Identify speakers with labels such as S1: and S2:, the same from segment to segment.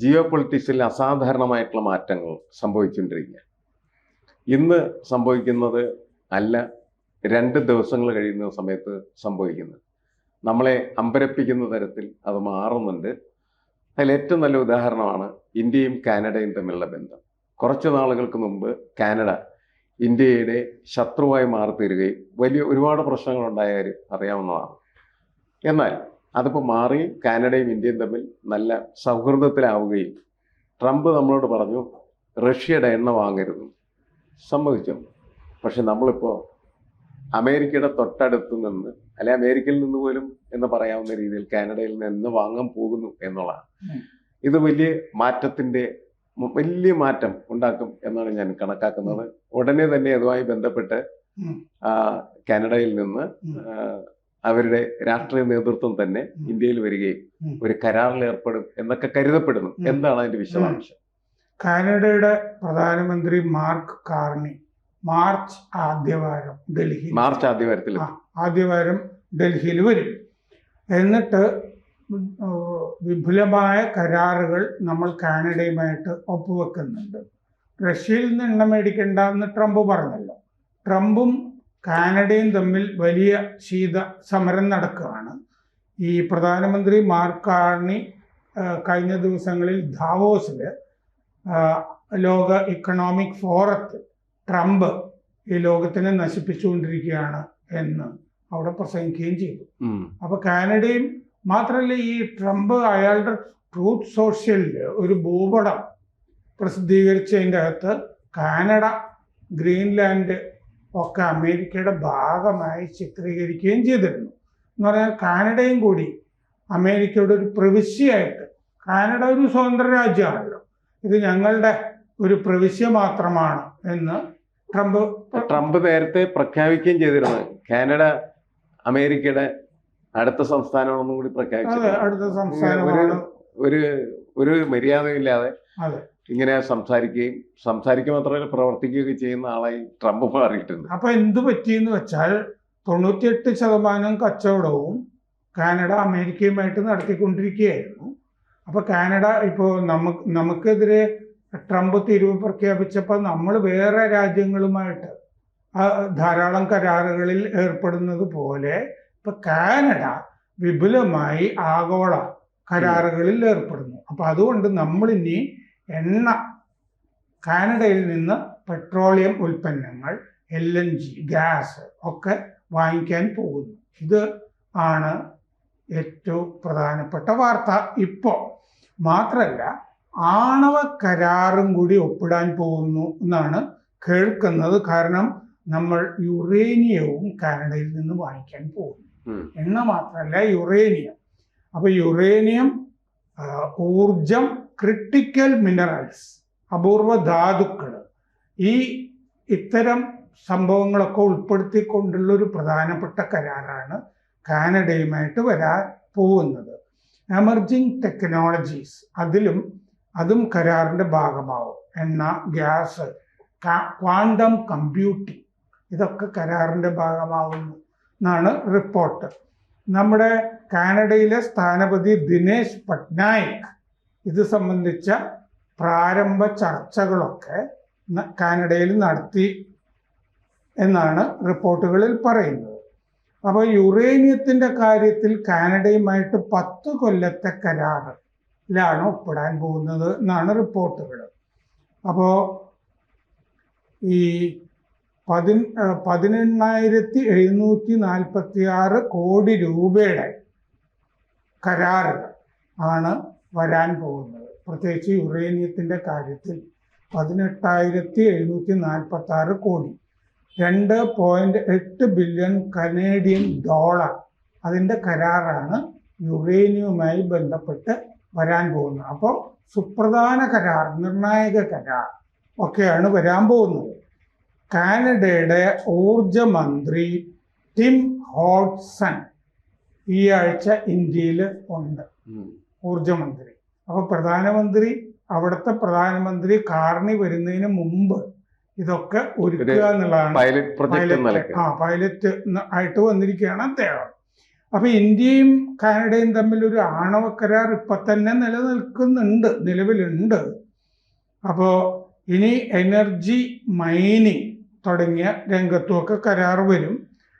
S1: ജിയോ പൊളിറ്റിക്സിൽ അസാധാരണമായിട്ടുള്ള മാറ്റങ്ങൾ സംഭവിച്ചുകൊണ്ടിരിക്കുക. ഇന്ന് സംഭവിക്കുന്നത് അല്ല 2 ദിവസങ്ങൾ കഴിയുന്ന സമയത്ത് സംഭവിക്കുന്നത്. നമ്മളെ അമ്പരപ്പിക്കുന്ന തരത്തിൽ അത് മാറുന്നുണ്ട്. അതിൽ ഏറ്റവും നല്ല ഉദാഹരണമാണ് ഇന്ത്യയും കാനഡയും തമ്മിലുള്ള ബന്ധം. കുറച്ച് നാളുകൾക്ക് മുമ്പ് കാനഡ ഇന്ത്യയുടെ ശത്രുവായി മാറിത്തീരുകയും ഒരുപാട് പ്രശ്നങ്ങളുണ്ടായ കാര്യം അറിയാവുന്നതാണ്. എന്നാൽ അതിപ്പോൾ മാറി കാനഡയും ഇന്ത്യയും തമ്മിൽ നല്ല സൗഹൃദത്തിലാവുകയും ട്രംപ് നമ്മളോട് പറഞ്ഞു റഷ്യയുടെ എണ്ണ വാങ്ങരുത്, സമ്മതിച്ചു. പക്ഷെ നമ്മളിപ്പോൾ അമേരിക്കയുടെ തൊട്ടടുത്ത് നിന്ന്, അല്ലെ അമേരിക്കയിൽ നിന്ന് പോലും എന്ന് പറയാവുന്ന രീതിയിൽ കാനഡയിൽ നിന്ന് വാങ്ങാൻ പോകുന്നു എന്നുള്ളതാണ്. ഇത് വലിയ മാറ്റം ഉണ്ടാക്കും എന്നാണ് ഞാൻ കണക്കാക്കുന്നത്. ഉടനെ തന്നെ അതുമായി ബന്ധപ്പെട്ട് കാനഡയിൽ നിന്ന് അവരുടെ രാഷ്ട്രീയ നേതൃത്വം തന്നെ ഇന്ത്യയിൽ വരികയും ഒരു കരാറിൽ ഏർപ്പെടും എന്നൊക്കെ കരുതപ്പെടുന്നു. എന്താണ് അതിന്റെ വിശദാംശം?
S2: കാനഡയുടെ പ്രധാനമന്ത്രി മാർക്ക് കാർണി മാർച്ച് ആദ്യവാരം ഡൽഹിയിൽ വരും. എന്നിട്ട് വിപുലമായ കരാറുകൾ നമ്മൾ കാനഡയുമായിട്ട് ഒപ്പുവെക്കുന്നുണ്ട്. റഷ്യയിൽ നിന്ന് എണ്ണ മേടിക്കണ്ട എന്ന് ട്രംപ് പറഞ്ഞല്ലോ. ട്രംപും കാനഡയും തമ്മിൽ വലിയ ശീത സമരം നടക്കുകയാണ്. ഈ പ്രധാനമന്ത്രി മാർക്ക് കാർണി കഴിഞ്ഞ ദിവസങ്ങളിൽ ദാവോസിൽ ലോക ഇക്കണോമിക് ഫോറത്തിൽ ട്രംപ് ഈ ലോകത്തിനെ നശിപ്പിച്ചുകൊണ്ടിരിക്കുകയാണ് എന്ന് അവിടെ പ്രസംഗിക്കുകയും ചെയ്തു. അപ്പൊ കാനഡയും മാത്രമല്ല, ഈ ട്രംപ് അയാളുടെ ട്രൂത്ത് സോഷ്യലിൽ ഒരു ഭൂപടം പ്രസിദ്ധീകരിച്ചതിൻ്റെ അകത്ത് കാനഡ, ഗ്രീൻലാൻഡ് ഒക്കെ അമേരിക്കയുടെ ഭാഗമായി ചിത്രീകരിക്കുകയും ചെയ്തിരുന്നു. എന്ന് പറഞ്ഞാൽ കാനഡയും കൂടി അമേരിക്കയുടെ ഒരു പ്രവിശ്യയായിട്ട്, കാനഡ ഒരു സ്വതന്ത്ര രാജ്യമാണല്ലോ, ഇത് ഞങ്ങളുടെ ഒരു പ്രവിശ്യ മാത്രമാണ് എന്ന് ട്രംപ്
S1: നേരത്തെ പ്രഖ്യാപിക്കുകയും ചെയ്തിരുന്നു. കാനഡ അമേരിക്കയുടെ അടുത്ത സംസ്ഥാനമാണെന്നും കൂടി പ്രഖ്യാപിച്ചത്.
S2: അടുത്ത സംസ്ഥാനമാണ്.
S1: ഒരു മര്യാദയില്ലാതെ ഇങ്ങനെ സംസാരിക്കുക മാത്രമല്ല പ്രവർത്തിക്കുകയൊക്കെ ചെയ്യുന്ന ആളായി ട്രംപ് മാറിയിട്ടുണ്ട്.
S2: അപ്പൊ എന്ത് പറ്റിയെന്ന് വെച്ചാൽ 98% കച്ചവടവും കാനഡ അമേരിക്കയുമായിട്ട് നടത്തിക്കൊണ്ടിരിക്കുകയായിരുന്നു. അപ്പൊ കാനഡ ഇപ്പോൾ നമുക്കെതിരെ ട്രംപ് തിരിവ് പ്രഖ്യാപിച്ചപ്പോൾ നമ്മൾ വേറെ രാജ്യങ്ങളുമായിട്ട് ധാരാളം കരാറുകളിൽ ഏർപ്പെടുന്നത് പോലെ ഇപ്പൊ കാനഡ വിപുലമായി ആഗോള കരാറുകളിൽ ഏർപ്പെടുന്നു. അപ്പൊ അതുകൊണ്ട് നമ്മളിനി കാനഡയിൽ നിന്ന് പെട്രോളിയം ഉൽപ്പന്നങ്ങൾ, LNG, ഗ്യാസ് ഒക്കെ വാങ്ങിക്കാൻ പോകുന്നു. ഇത് ആണ് ഏറ്റവും പ്രധാനപ്പെട്ട വാർത്ത ഇപ്പോൾ. മാത്രമല്ല, ആണവ കരാറും കൂടി ഒപ്പിടാൻ പോകുന്നു എന്നാണ് കേൾക്കുന്നത്. കാരണം നമ്മൾ യുറേനിയവും കാനഡയിൽ നിന്ന് വാങ്ങിക്കാൻ പോകുന്നു. എണ്ണ മാത്രമല്ല, യുറേനിയം. അപ്പൊ യുറേനിയം, ഊർജം, ക്രിട്ടിക്കൽ മിനറൽസ്, അപൂർവ ധാതുക്കൾ, ഇത്തരം സംഭവങ്ങളൊക്കെ ഉൾപ്പെടുത്തിക്കൊണ്ടുള്ള ഒരു പ്രധാനപ്പെട്ട കരാറാണ് കാനഡയുമായിട്ട് വരാൻ പോകുന്നത്. എമർജിങ് ടെക്നോളജീസ്, അതും കരാറിന്റെ ഭാഗമാവും. എണ്ണ, ഗ്യാസ്, ക്വാണ്ടം കമ്പ്യൂട്ടിംഗ്, ഇതൊക്കെ കരാറിന്റെ ഭാഗമാവുന്നു എന്നാണ് റിപ്പോർട്ട്. നമ്മുടെ കാനഡയിലെ സ്ഥാനപതി ദിനേശ് പട്നായിക് ഇത് സംബന്ധിച്ച പ്രാരംഭ ചർച്ചകളൊക്കെ കാനഡയിൽ നടത്തി എന്നാണ് റിപ്പോർട്ടുകളിൽ പറയുന്നത്. അപ്പോൾ യുറേനിയത്തിൻ്റെ കാര്യത്തിൽ കാനഡയുമായിട്ട് 10 കൊല്ലത്തെ കരാറിലാണ് ഒപ്പിടാൻ പോകുന്നത് എന്നാണ് റിപ്പോർട്ടുകൾ. അപ്പോൾ ഈ 18,746 കോടി രൂപയുടെ കരാറുകൾ ആണ് വരാൻ പോകുന്നത്. പ്രത്യേകിച്ച് യുറേനിയത്തിൻ്റെ കാര്യത്തിൽ 18,746 കോടി, 2.8 ബില്യൺ കനേഡിയൻ ഡോളർ അതിൻ്റെ കരാറാണ് യുറേനിയവുമായി ബന്ധപ്പെട്ട് വരാൻ പോകുന്നത്. അപ്പോൾ സുപ്രധാന കരാർ, നിർണായക കരാർ ഒക്കെയാണ് വരാൻ പോകുന്നത്. കാനഡയുടെ ഊർജ മന്ത്രി ടിം ഹോഡ്സൺ ഈ ആഴ്ച ഇന്ത്യയിൽ ഉണ്ട്, ഊർജമന്ത്രി. അപ്പോൾ അവിടുത്തെ പ്രധാനമന്ത്രി കാർണി വരുന്നതിന് മുമ്പ് ഇതൊക്കെ ഒരുക്കുക എന്നുള്ളതാണ്. പൈലറ്റ് ആയിട്ട് വന്നിരിക്കുകയാണ് അദ്ദേഹം. അപ്പൊ ഇന്ത്യയും കാനഡയും തമ്മിൽ ഒരു ആണവ കരാർ ഇപ്പൊ തന്നെ നിലവിലുണ്ട്. അപ്പോൾ ഇനി എനർജി മൈനിങ് തുടങ്ങിയ രംഗത്തുമൊക്കെ കരാർ വരും.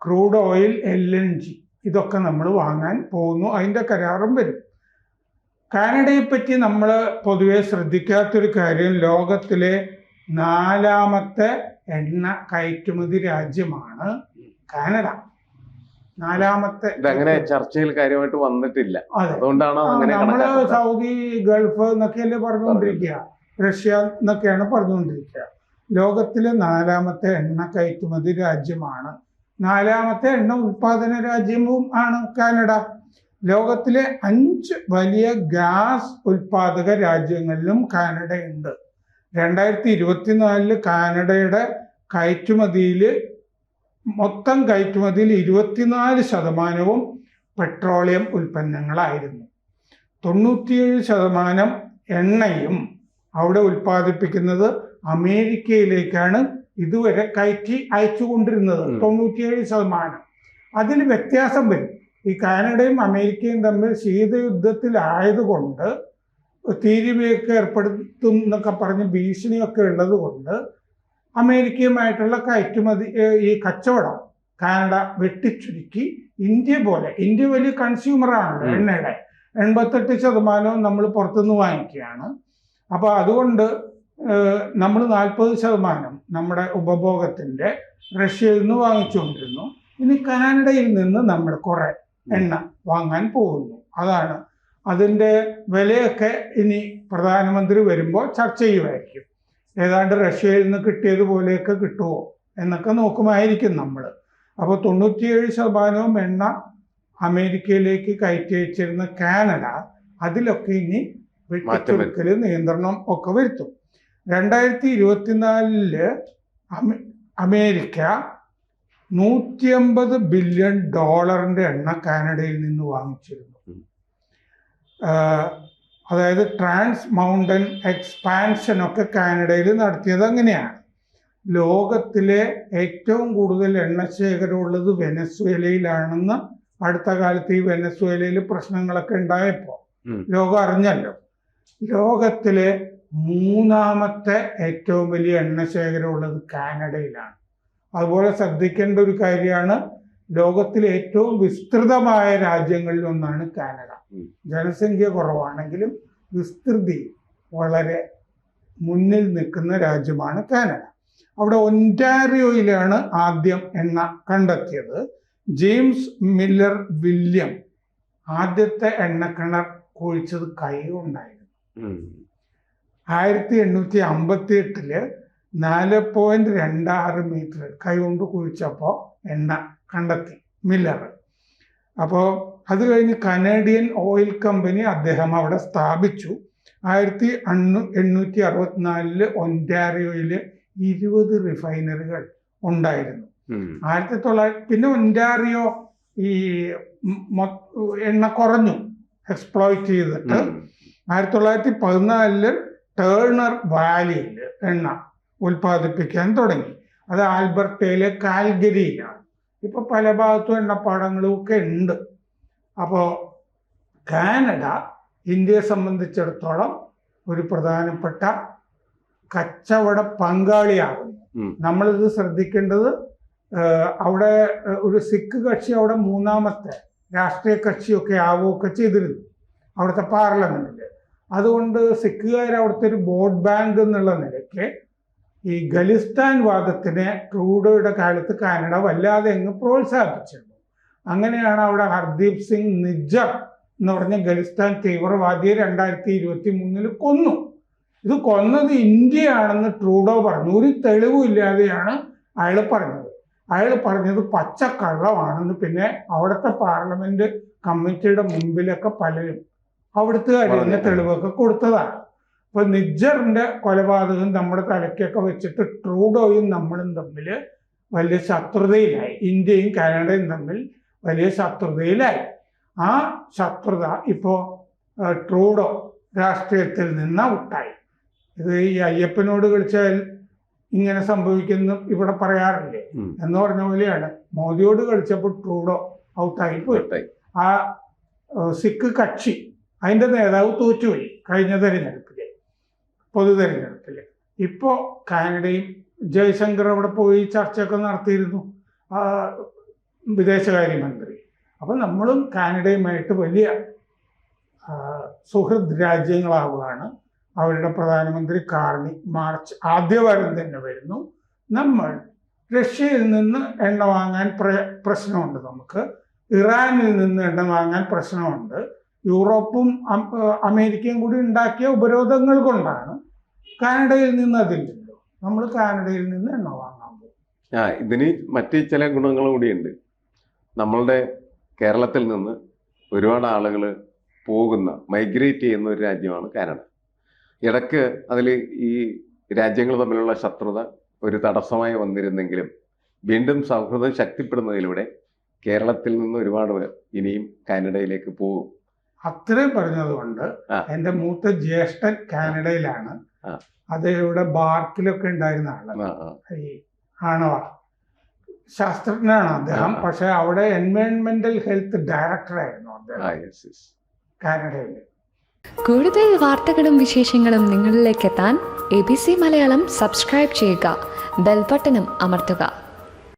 S2: ക്രൂഡ് ഓയിൽ, LNG ഇതൊക്കെ നമ്മൾ വാങ്ങാൻ പോകുന്നു, അതിൻ്റെ കരാറും വരും. കാനഡയെ പറ്റി നമ്മൾ പൊതുവെ ശ്രദ്ധിക്കാത്തൊരു കാര്യം, ലോകത്തിലെ 4ാമത്തെ എണ്ണ കയറ്റുമതി രാജ്യമാണ് കാനഡ. 4ാമത്തെ.
S1: ഇതങ്ങനെ ചർച്ചയിൽ കാര്യമായിട്ട് വന്നിട്ടില്ല, അതുകൊണ്ടാണ്
S2: നമ്മള് സൗദി, ഗൾഫ് എന്നൊക്കെയല്ലേ പറഞ്ഞുകൊണ്ടിരിക്കുക, റഷ്യ എന്നൊക്കെയാണ് പറഞ്ഞുകൊണ്ടിരിക്കുക. ലോകത്തിലെ 4ാമത്തെ എണ്ണ കയറ്റുമതി രാജ്യമാണ്. 4ാമത്തെ എണ്ണ ഉൽപാദന രാജ്യവും ആണ് കാനഡ. ലോകത്തിലെ 5 വലിയ ഗ്യാസ് ഉൽപാദക രാജ്യങ്ങളിലും കാനഡയുണ്ട്. 2024 കാനഡയുടെ മൊത്തം കയറ്റുമതിയിൽ 24% പെട്രോളിയം ഉൽപ്പന്നങ്ങളായിരുന്നു. 97% എണ്ണയും അവിടെ ഉൽപ്പാദിപ്പിക്കുന്നത് അമേരിക്കയിലേക്കാണ് ഇതുവരെ കയറ്റി അയച്ചുകൊണ്ടിരുന്നത്. 97%. അതിൽ വ്യത്യാസം വരും. ഈ കാനഡയും അമേരിക്കയും തമ്മിൽ ശീതയുദ്ധത്തിലായതുകൊണ്ട് തീരുവയൊക്കെ ഏർപ്പെടുത്തും എന്നൊക്കെ പറഞ്ഞ് ഭീഷണിയൊക്കെ ഉള്ളത് കൊണ്ട് അമേരിക്കയുമായിട്ടുള്ള ഈ കച്ചവടം കാനഡ വെട്ടിച്ചുരുക്കി. ഇന്ത്യ വലിയ കൺസ്യൂമറാണ് എണ്ണയുടെ. 88% നമ്മൾ പുറത്തുനിന്ന് വാങ്ങിക്കുകയാണ്. അപ്പോൾ അതുകൊണ്ട് നമ്മൾ 40% നമ്മുടെ ഉപഭോഗത്തിൻ്റെ റഷ്യയിൽ നിന്ന് വാങ്ങിച്ചുകൊണ്ടിരുന്നു. ഇനി കാനഡയിൽ നിന്ന് നമ്മൾ കുറേ എണ്ണ വാങ്ങാൻ പോകുന്നു. അതാണ് അതിൻ്റെ വിലയൊക്കെ ഇനി പ്രധാനമന്ത്രി വരുമ്പോൾ ചർച്ച ചെയ്യുമായിരിക്കും. ഏതാണ്ട് റഷ്യയിൽ നിന്ന് കിട്ടിയതുപോലെയൊക്കെ കിട്ടുമോ എന്നൊക്കെ നോക്കുമായിരിക്കും നമ്മൾ. അപ്പോൾ 97% എണ്ണ അമേരിക്കയിലേക്ക് കയറ്റി അയച്ചിരുന്ന കാനഡ അതിലൊക്കെ ഇനി വെട്ടിച്ചുരുക്കൽ, നിയന്ത്രണം ഒക്കെ വരുത്തും. 2024 അമേരിക്ക $150 ബില്യൺ എണ്ണ കാനഡയിൽ നിന്ന് വാങ്ങിച്ചിരുന്നു. അതായത് ട്രാൻസ് മൗണ്ടൻ എക്സ്പാൻഷനൊക്കെ കാനഡയിൽ നടത്തിയത് അങ്ങനെയാണ്. ലോകത്തിലെ ഏറ്റവും കൂടുതൽ എണ്ണശേഖരമുള്ളത് വെനസ്വേലയിലാണെന്ന് അടുത്ത കാലത്ത് ഈ വെനസ്വേലയിൽ പ്രശ്നങ്ങളൊക്കെ ഉണ്ടായപ്പോൾ ലോകം അറിഞ്ഞല്ലോ. ലോകത്തിലെ 3ാമത്തെ ഏറ്റവും വലിയ എണ്ണശേഖരമുള്ളത് കാനഡയിലാണ്. അതുപോലെ ശ്രദ്ധിക്കേണ്ട ഒരു കാര്യമാണ്, ലോകത്തിലെ ഏറ്റവും വിസ്തൃതമായ രാജ്യങ്ങളിൽ ഒന്നാണ് കാനഡ. ജനസംഖ്യ കുറവാണെങ്കിലും വിസ്തൃതി വളരെ മുന്നിൽ നിൽക്കുന്ന രാജ്യമാണ് കാനഡ. അവിടെ ഒൻറ്റാറിയോയിലാണ് ആദ്യം എണ്ണ കണ്ടെത്തിയത്. ജെയിംസ് മില്ലർ വില്യം ആദ്യത്തെ എണ്ണക്കിണർ കുഴിച്ചത് കൈകൊണ്ടായിരുന്നു. 1858 4.26 മീറ്റർ കൈകൊണ്ട് കുഴിച്ചപ്പോൾ എണ്ണ കണ്ടെത്തി മില്ലർ. അപ്പോൾ അത് കഴിഞ്ഞ് കനേഡിയൻ ഓയിൽ കമ്പനി അദ്ദേഹം അവിടെ സ്ഥാപിച്ചു. 1864 ഒൻറ്റാറിയോയിൽ 20 റിഫൈനറികൾ ഉണ്ടായിരുന്നു. 1900 പിന്നെ ഒൻറ്റാറിയോ ഈ എണ്ണ കുറഞ്ഞു എക്സ്പ്ലോയിറ്റ് ചെയ്തിട്ട് 1914 ടേണർ വാലിയിൽ എണ്ണ ഉൽപ്പാദിപ്പിക്കാൻ തുടങ്ങി. അത് ആൽബർട്ടയിലെ കാൽഗരിയിലാണ്. ഇപ്പൊ പല ഭാഗത്തും എണ്ണപ്പാടങ്ങളും ഒക്കെ ഉണ്ട്. അപ്പോൾ കാനഡ ഇന്ത്യയെ സംബന്ധിച്ചിടത്തോളം ഒരു പ്രധാനപ്പെട്ട കച്ചവട പങ്കാളിയാകുന്നു. നമ്മളിത് ശ്രദ്ധിക്കേണ്ടത്, അവിടെ ഒരു സിഖ് കക്ഷി അവിടെ 3ാമത്തെ രാഷ്ട്രീയ കക്ഷിയൊക്കെ ആവുകയൊക്കെ ചെയ്തിരുന്നു അവിടുത്തെ പാർലമെന്റിൽ. അതുകൊണ്ട് സിഖുകാർ അവിടുത്തെ ഒരു വോട്ട് ബാങ്ക് എന്നുള്ള നിലയ്ക്ക് ഈ ഖലിസ്ഥാൻ വാദത്തിനെ ട്രൂഡോയുടെ കാലത്ത് കാനഡ വല്ലാതെ അങ്ങ് പ്രോത്സാഹിപ്പിച്ചിരുന്നു. അങ്ങനെയാണ് അവിടെ ഹർദീപ് സിംഗ് നിജ്ജർ എന്ന് പറഞ്ഞ ഖലിസ്ഥാൻ തീവ്രവാദിയെ 2023 കൊന്നു. ഇത് കൊന്നത് ഇന്ത്യയാണെന്ന് ട്രൂഡോ പറഞ്ഞു. ഒരു തെളിവും ഇല്ലാതെയാണ് അയാൾ പറഞ്ഞത് പച്ചക്കള്ളമാണെന്ന്. പിന്നെ അവിടുത്തെ പാർലമെന്റ് കമ്മിറ്റിയുടെ മുമ്പിലൊക്കെ പലരും അവിടുത്തെ തന്നെ തെളിവൊക്കെ കൊടുത്തതാണ്. അപ്പൊ നിജ്ജറിന്റെ കൊലപാതകം നമ്മുടെ തലയ്ക്കൊക്കെ വെച്ചിട്ട് ട്രൂഡോയും നമ്മളും തമ്മിൽ വലിയ ശത്രുതയിലായി. ഇന്ത്യയും കാനഡയും തമ്മിൽ വലിയ ശത്രുതയിലായി. ആ ശത്രുത ഇപ്പോൾ ട്രൂഡോ രാഷ്ട്രീയത്തിൽ നിന്ന് ഔട്ടായി. ഇത് ഈ അയ്യപ്പനോട് കളിച്ചാൽ ഇങ്ങനെ സംഭവിക്കുന്നു ഇവിടെ പറയാറില്ലേ എന്ന് പറഞ്ഞ പോലെയാണ്. മോദിയോട് കളിച്ചപ്പോൾ ട്രൂഡോ ഔട്ടായി പോയി.
S1: ഔട്ടായി.
S2: ആ സിഖ് കക്ഷി അതിൻ്റെ നേതാവ് തോറ്റുപോയി കഴിഞ്ഞ തെരഞ്ഞെടുപ്പിൽ, പൊതു തെരഞ്ഞെടുപ്പിൽ. ഇപ്പോൾ കാനഡയും ജയശങ്കർ അവിടെ പോയി ചർച്ചയൊക്കെ നടത്തിയിരുന്നു, വിദേശകാര്യമന്ത്രി. അപ്പം നമ്മളും കാനഡയുമായിട്ട് വലിയ സുഹൃദ് രാജ്യങ്ങളാവുകയാണ്. അവരുടെ പ്രധാനമന്ത്രി കാർണി മാർച്ച് ആദ്യവാരം തന്നെ വരുന്നു. നമ്മൾ റഷ്യയിൽ നിന്ന് എണ്ണ വാങ്ങാൻ പ്രശ്നമുണ്ട്, നമുക്ക് ഇറാനിൽ നിന്ന് എണ്ണ വാങ്ങാൻ പ്രശ്നമുണ്ട്. യൂറോപ്പും അമേരിക്കയും കൂടി ഉണ്ടാക്കിയ ഉപരോധങ്ങൾ കൊണ്ടാണ് കാനഡയിൽ നിന്ന് അതില്ലല്ലോ. നമ്മൾ കാനഡയിൽ നിന്ന് എണ്ണ വാങ്ങാൻ പോകും.
S1: ഇതിന് മറ്റ് ചില ഗുണങ്ങൾ കൂടിയുണ്ട്. നമ്മളുടെ കേരളത്തിൽ നിന്ന് ഒരുപാട് ആളുകൾ മൈഗ്രേറ്റ് ചെയ്യുന്ന ഒരു രാജ്യമാണ് കാനഡ. ഇടയ്ക്ക് അതിൽ ഈ രാജ്യങ്ങൾ തമ്മിലുള്ള ശത്രുത ഒരു തടസ്സമായി വന്നിരുന്നെങ്കിലും വീണ്ടും സൗഹൃദം ശക്തിപ്പെടുന്നതിലൂടെ കേരളത്തിൽ നിന്ന് ഒരുപാട് പേർ ഇനിയും കാനഡയിലേക്ക് പോകും.
S2: അത്രയും പറഞ്ഞതുകൊണ്ട് എൻ്റെ മൂത്ത ജ്യേഷ്ഠൻ കാനഡയിലാണ്. അദ്ദേഹം ബാർക്കിലൊക്കെ ഉണ്ടായിരുന്ന ആളാണ്, ഈ ആണവ ശാസ്ത്രജ്ഞനാണ് അദ്ദേഹം. പക്ഷെ അവിടെ എൻവയോൺമെന്റൽ ഹെൽത്ത് ഡയറക്ടറായിരുന്നു അദ്ദേഹം കാനഡയിൽ.
S3: കൂടുതൽ വാർത്തകളും വിശേഷങ്ങളും നിങ്ങളിലേക്ക് എത്താൻ ABC മലയാളം സബ്സ്ക്രൈബ് ചെയ്യുക, ബെൽബട്ടനും അമർത്തുക.